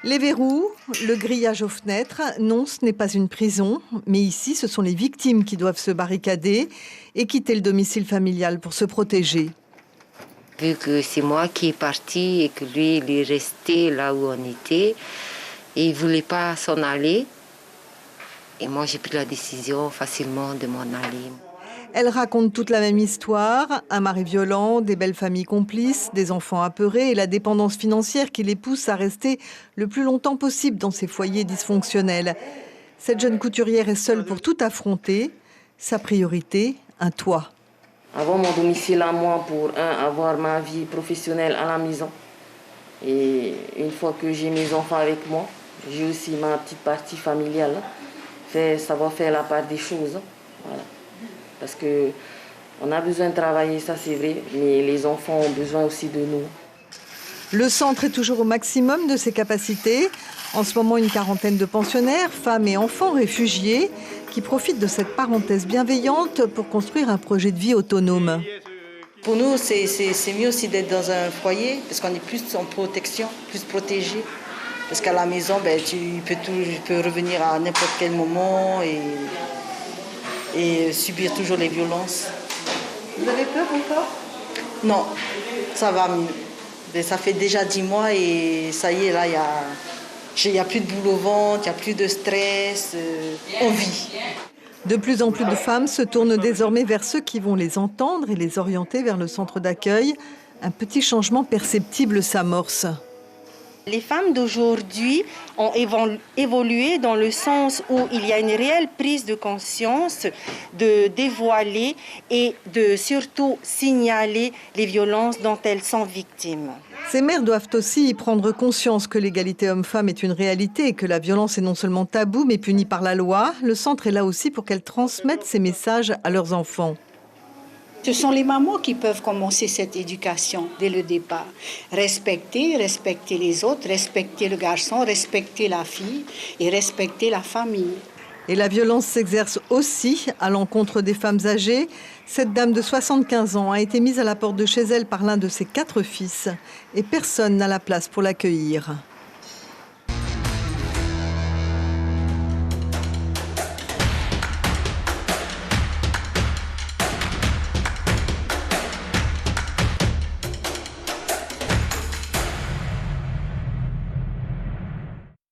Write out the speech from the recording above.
Les verrous, le grillage aux fenêtres, non, ce n'est pas une prison, mais ici, ce sont les victimes qui doivent se barricader et quitter le domicile familial pour se protéger. Vu que c'est moi qui est parti et que lui, il est resté là où on était, et il ne voulait pas s'en aller, et moi j'ai pris la décision facilement de m'en aller. Elle raconte toute la même histoire, un mari violent, des belles familles complices, des enfants apeurés et la dépendance financière qui les pousse à rester le plus longtemps possible dans ces foyers dysfonctionnels. Cette jeune couturière est seule pour tout affronter. Sa priorité, un toit. Avoir mon domicile à moi pour avoir ma vie professionnelle à la maison. Et une fois que j'ai mes enfants avec moi, j'ai aussi ma petite partie familiale. Ça va faire la part des choses. Voilà. Parce qu'on a besoin de travailler, ça c'est vrai, mais les enfants ont besoin aussi de nous. Le centre est toujours au maximum de ses capacités. En ce moment, une quarantaine de pensionnaires, femmes et enfants réfugiés, qui profitent de cette parenthèse bienveillante pour construire un projet de vie autonome. Pour nous, c'est mieux aussi d'être dans un foyer, parce qu'on est plus en protection, plus protégé. Parce qu'à la maison, tu peux revenir à n'importe quel moment et subir toujours les violences. Vous avez peur encore? Non, ça va mieux. Mais ça fait déjà 10 mois et ça y est, là, il n'y a plus de boule au ventre, il n'y a plus de stress, on vit. De plus en plus de femmes se tournent désormais vers ceux qui vont les entendre et les orienter vers le centre d'accueil. Un petit changement perceptible s'amorce. Les femmes d'aujourd'hui ont évolué dans le sens où il y a une réelle prise de conscience de dévoiler et de surtout signaler les violences dont elles sont victimes. Ces mères doivent aussi y prendre conscience que l'égalité homme-femme est une réalité et que la violence est non seulement taboue mais punie par la loi. Le centre est là aussi pour qu'elles transmettent ces messages à leurs enfants. Ce sont les mamans qui peuvent commencer cette éducation dès le départ. Respecter les autres, respecter le garçon, respecter la fille et respecter la famille. Et la violence s'exerce aussi à l'encontre des femmes âgées. Cette dame de 75 ans a été mise à la porte de chez elle par l'un de ses 4 fils et personne n'a la place pour l'accueillir.